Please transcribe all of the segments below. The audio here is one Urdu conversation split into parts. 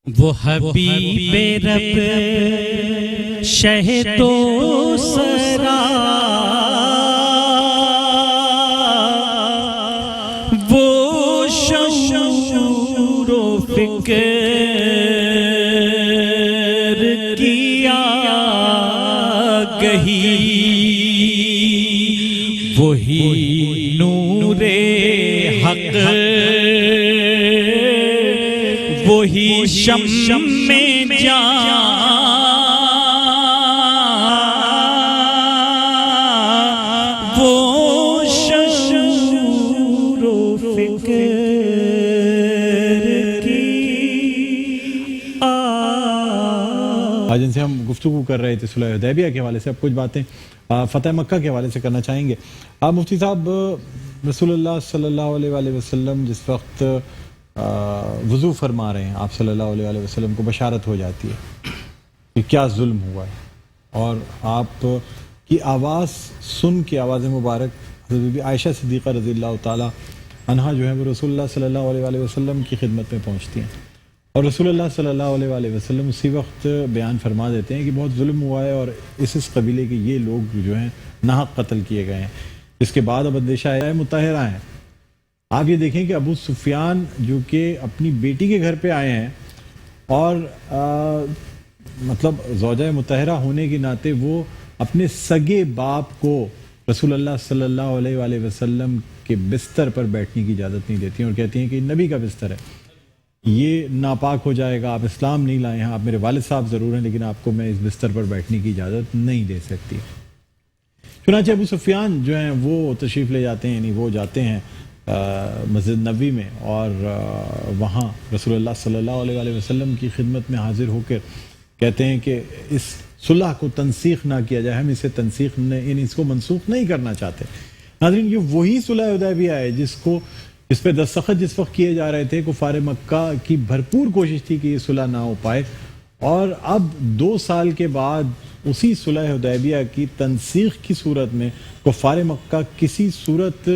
وہ حبیب رب شہد و سرا وہ شعور و فکر کیا گہی وہی نور حق وہی شم میں جان وہ شعور و فکر کی آج ان سے ہم گفتگو کر رہے تھے صلح حدیبیہ کے حوالے سے. اب کچھ باتیں فتح مکہ کے حوالے سے کرنا چاہیں گے. مفتی صاحب، رسول اللہ صلی اللہ علیہ وآلہ وسلم جس وقت وضو فرما رہے ہیں، آپ صلی اللہ علیہ وآلہ وسلم کو بشارت ہو جاتی ہے کہ کیا ظلم ہوا ہے، اور آپ کی آواز سن کے آواز مبارک حضرت بی بی عائشہ صدیقہ رضی اللہ تعالی عنہا جو ہے وہ رسول اللہ صلی اللہ علیہ وآلہ وسلم کی خدمت میں پہنچتی ہیں، اور رسول اللہ صلی اللہ علیہ وآلہ وسلم اسی وقت بیان فرما دیتے ہیں کہ بہت ظلم ہوا ہے اور اس قبیلے کے یہ لوگ جو ہیں ناحق قتل کیے گئے ہیں. اس کے بعد اب اندیشہ ہے مطہرہ ہیں. آپ یہ دیکھیں کہ ابو سفیان جو کہ اپنی بیٹی کے گھر پہ آئے ہیں اور مطلب زوجہ مطہرہ ہونے کے ناطے وہ اپنے سگے باپ کو رسول اللہ صلی اللہ علیہ وآلہ وسلم کے بستر پر بیٹھنے کی اجازت نہیں دیتی ہیں اور کہتی ہیں کہ یہ نبی کا بستر ہے، یہ ناپاک ہو جائے گا، آپ اسلام نہیں لائے ہیں، آپ میرے والد صاحب ضرور ہیں لیکن آپ کو میں اس بستر پر بیٹھنے کی اجازت نہیں دے سکتی. چنانچہ ابو سفیان جو ہیں وہ تشریف لے جاتے ہیں، یعنی وہ جاتے ہیں مسجد نبوی میں اور وہاں رسول اللہ صلی اللہ علیہ وآلہ وسلم کی خدمت میں حاضر ہو کر کہتے ہیں کہ اس صلح کو تنسیخ نہ کیا جائے، ہم اسے تنسیخ یعنی اس کو منسوخ نہیں کرنا چاہتے. ناظرین، یہ وہی صلح حدیبیہ ہے جس پہ دستخط جس وقت کیے جا رہے تھے کفار مکہ کی بھرپور کوشش تھی کہ یہ صلح نہ ہو پائے، اور اب 2 سال کے بعد اسی صلح حدیبیہ کی تنسیخ کی صورت میں کفار مکہ کسی صورت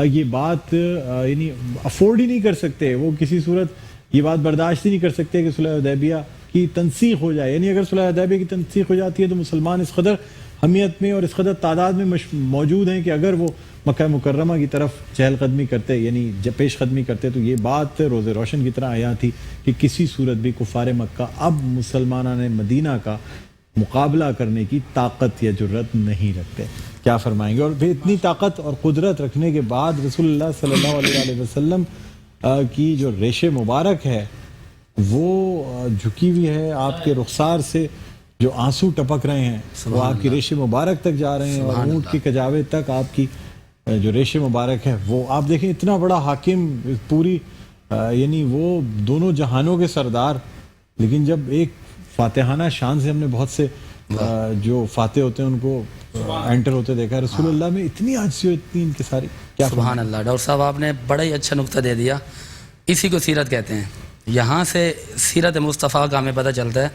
یہ بات یعنی افورڈ ہی نہیں کر سکتے، وہ کسی صورت یہ بات برداشت ہی نہیں کر سکتے کہ صلح حدیبیہ کی تنسیخ ہو جائے. یعنی اگر صلح حدیبیہ کی تنسیخ ہو جاتی ہے تو مسلمان اس قدر حمیت میں اور اس قدر تعداد میں موجود ہیں کہ اگر وہ مکہ مکرمہ کی طرف چہل قدمی کرتے، یعنی پیش قدمی کرتے، تو یہ بات روز روشن کی طرح آیا تھی کہ کسی صورت بھی کفار مکہ اب مسلمانان مدینہ کا مقابلہ کرنے کی طاقت یا جرت نہیں رکھتے. کیا فرمائیں گے؟ اور پھر اتنی طاقت اور قدرت رکھنے کے بعد رسول اللہ صلی اللہ علیہ وآلہ وسلم کی جو ریش مبارک ہے وہ جھکی ہوئی ہے، آپ کے رخسار سے جو آنسو ٹپک رہے ہیں وہ آپ کی ریش مبارک تک جا رہے ہیں، اور اونٹ کے کجاوے تک آپ کی جو ریش مبارک ہے وہ آپ دیکھیں. اتنا بڑا حاکم پوری یعنی وہ دونوں جہانوں کے سردار، لیکن جب ایک فاتحانہ شان سے ہم نے بہت سے جو فاتح ہوتے ہیں ان کو انٹر ہوتے دیکھا، رسول اللہ میں اتنی عاجزی اور اتنی انکساری. سبحان اللہ. ڈاکٹر صاحب آپ نے بڑا ہی اچھا نقطہ دے دیا. اسی کو سیرت کہتے ہیں. یہاں سے سیرت مصطفیٰ کا ہمیں پتہ چلتا ہے.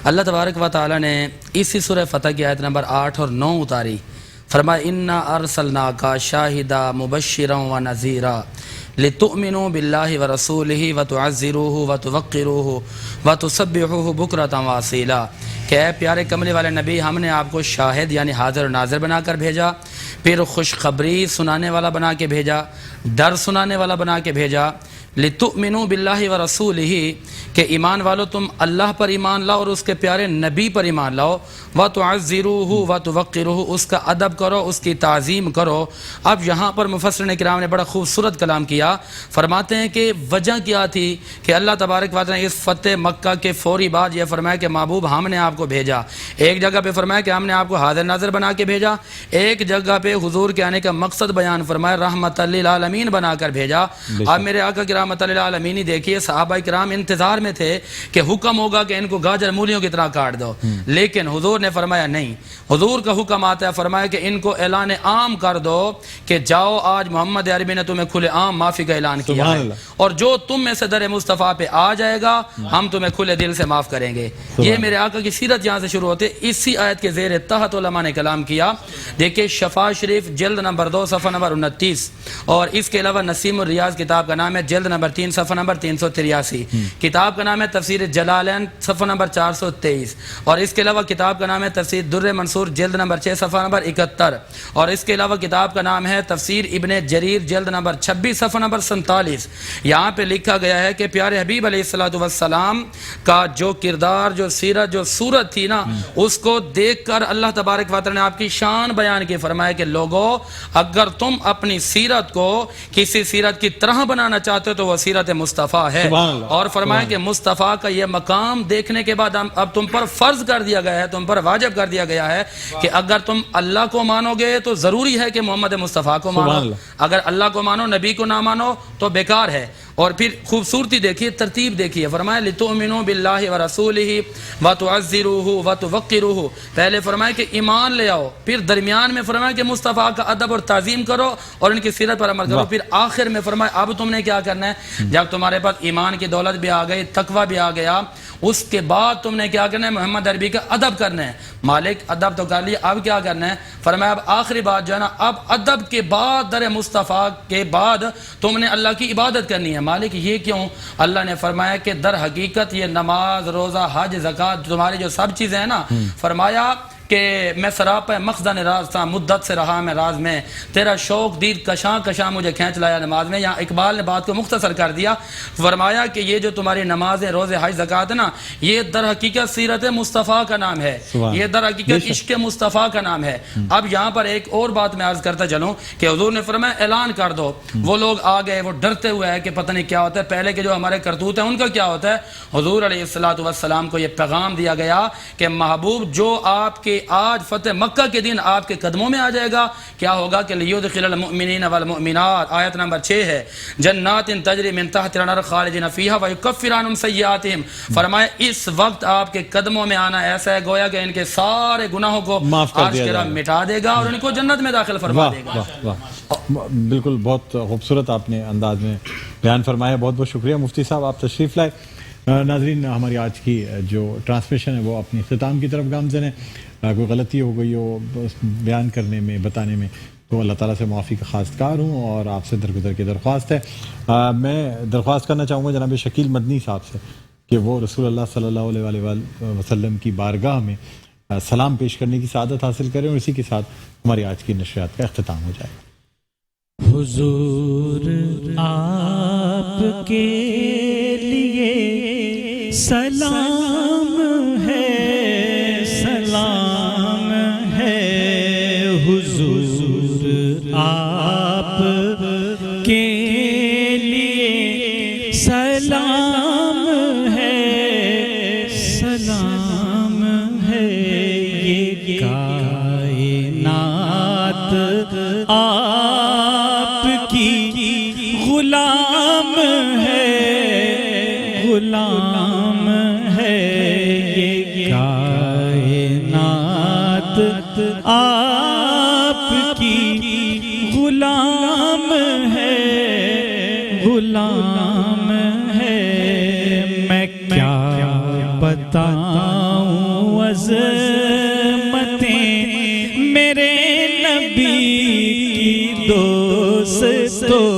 اللہ تبارک و تعالی نے اسی سورہ فتح کی آیت نمبر 8 اور 9 اتاری. فرمایا انا ارسلناک شاہدا مبشرا ونذیرا لتؤمنوا باللہ ورسولہ وتعزروہ وتوقروہ وتسبحوہ بکرۃ واصیلا. کہ اے پیارے کملی والے نبی، ہم نے آپ کو شاہد یعنی حاضر و ناظر بنا کر بھیجا، پھر خوشخبری سنانے والا بنا کے بھیجا، ڈر سنانے والا بنا کے بھیجا. لتؤمنوا باللہ ورسولہ، کہ ایمان والو تم اللہ پر ایمان لاؤ اور اس کے پیارے نبی پر ایمان لاؤ. وتعزروہ وتوقروہ، اس کا ادب کرو، اس کی تعظیم کرو. اب یہاں پر مفسرین کرام نے بڑا خوبصورت کلام کیا. فرماتے ہیں کہ وجہ کیا تھی کہ اللہ تبارک و تعالی نے اس فتح مکہ کے فوری بعد یہ فرمایا کہ محبوب ہم نے آپ کو بھیجا. ایک جگہ پہ فرمایا کہ ہم نے آپ کو حاضر ناظر بنا کے بھیجا، ایک جگہ پہ حضور کے آنے کا مقصد بیان فرمایا رحمت للعالمین بنا کر بھیجا. اب میرے آقا کرام رحمت للعالمین دیکھیے، صحابہ کرام انتظار میں تھے کہ حکم ہوگا کہ ان کو گاجر مولیوں کی طرح کاٹ دو، لیکن حضور نے فرمایا نہیں. حضور کا حکم آتا ہے، فرمایا کہ ان کو اعلان عام کر دو کہ جاؤ، آج محمد عربی نے تمہیں کھلے عام معافی کا اعلان کیا ہے، اور جو تم میں سے در مصطفیٰ پہ آ جائے گا ہم تمہیں کھلے دل سے معاف کریں گے. یہ میرے آقا کی سیرت یہاں سے شروع ہوتے. اسی آیت کے زیر تحت علماء نے کلام کیا. دیکھیں شفا شریف جلد نمبر 2 صفحہ نمبر 29، اور اس کے علاوہ نسیم الریاض کتاب کا نام ہے، جلد نمبر 3 صفحہ نمبر 383. کتاب کا نام ہے تفسیر جلالین صفحہ نمبر 423. اور اس کے علاوہ کتاب کا نام ہے تفسیر در منصور جلد نمبر 6 صفحہ نمبر 71. اور اس کے علاوہ کتاب کا نام ہے تفسیر ابن جریر جلد نمبر 26 صفحہ نمبر 47. یہاں پہ لکھا گیا ہے کہ پیارے حبیب علیہ السلام کا جو کردار، جو سیرت، جو صورت تھی نا، اس کو دیکھ کر اللہ تبارک و تعالی نے آپ کی شان بیان کی. فرمایا کہ لوگو اگر تم اپنی سیرت کو کسی سیرت کی طرح بنانا چاہتے ہو تو وہ سیرت مصطفیٰ ہے. اور فرمایا کہ مصطفیٰ کا یہ مقام دیکھنے کے بعد اب تم پر فرض کر دیا گیا ہے، تم پر واجب کر دیا گیا ہے کہ اگر تم اللہ کو مانو گے تو ضروری ہے کہ محمد مصطفیٰ کو مانو. اگر اللہ کو مانو، نبی کو نہ مانو تو بیکار ہے. اور پھر خوبصورتی دیکھیے، ترتیب دیکھیے. فرمایا لِتُؤْمِنُوا بِاللَّهِ وَرَسُولِهِ وَتُعَزِّرُوهُ وَتُوَقِّرُوهُ. پہلے فرمایا کہ ایمان لے آؤ، پھر درمیان میں فرمایا کہ مصطفیٰ کا ادب اور تعظیم کرو اور ان کی سیرت پر عمل کرو. پھر آخر میں فرمایا اب تم نے کیا کرنا ہے، جب تمہارے پاس ایمان کی دولت بھی آ گئی، تقوی بھی آ گیا، اس کے بعد تم نے کیا کرنا ہے، محمد عربی کا ادب کرنا ہے. مالک ادب تو کر لیا، اب کیا کرنا ہے؟ فرمایا اب آخری بات جو ہے نا، اب ادب کے بعد در مصطفیٰ کے بعد تم نے اللہ کی عبادت کرنی ہے. مالک یہ کیوں؟ اللہ نے فرمایا کہ در حقیقت یہ نماز، روزہ، حج، زکوٰۃ، تمہاری جو سب چیزیں ہیں نا، فرمایا کہ میں سراپا مخزن راز تھا، مدت سے رہا میں راز میں، تیرا شوق دید کشاں کشاں مجھے کھینچ لایا نماز میں. یہاں اقبال نے بات کو مختصر کر دیا. فرمایا کہ یہ جو تمہاری نمازیں، روزے، حج، زکوٰۃ ہے نا، یہ در حقیقت سیرت مصطفیٰ کا نام ہے، یہ در حقیقت عشق مصطفیٰ کا نام ہے. اب یہاں پر ایک اور بات میں عرض کرتا چلوں کہ حضور نے فرمایا اعلان کر دو. وہ لوگ آ گئے، وہ ڈرتے ہوئے ہے کہ پتہ نہیں کیا ہوتا ہے، پہلے کے جو ہمارے کرتوت ہیں ان کا کیا ہوتا ہے. حضور علیہ السلام کو یہ پیغام دیا گیا کہ محبوب جو آپ کے آج فتح مکہ کے دن آپ کے قدموں میں آ جائے گا، کیا ہوگا کہ لیدخل المؤمنین والمؤمنات، آیت نمبر 6 ہے، جنات تجری من تحتها الانہار خالدین فیہا ویکفر عنہم سیئاتہم. فرمایا اس وقت آپ کے قدموں میں آنا ایسا ہے گویا کہ ان کے سارے گناہوں کو عرش کے رب مٹا دے گا اور ان کو جنت میں داخل فرما دے گا. بالکل بہت خوبصورت آپ نے انداز میں بیان فرمایا. بہت بہت شکریہ مفتی صاحب، آپ تشریف لائے. ناظرین ہماری آج کی جو ٹرانسمیشن ہے وہ اپنی اختتام کی طرف گامزن ہے. کوئی غلطی ہو گئی ہو بیان کرنے میں، بتانے میں، تو اللہ تعالیٰ سے معافی کا خواستگار ہوں اور آپ سے درگزر کی درخواست ہے. میں درخواست کرنا چاہوں گا جناب شکیل مدنی صاحب سے کہ وہ رسول اللہ صلی اللہ علیہ وآلہ وسلم کی بارگاہ میں سلام پیش کرنے کی سعادت حاصل کریں اور اسی کے ساتھ ہماری آج کی نشریات کا اختتام ہو جائے. حضور آپ کے لیے سلام ہے، سلام ہے. حضور آپ کے لیے سلام ہے، سلام ہے. یہ کائنات آپ کی غلام ہے، غلام ہے. یہ کائنات آپ کی غلام ہے، غلام ہے. میں کیا بتاؤں عظمتیں میرے نبی کی دوستوں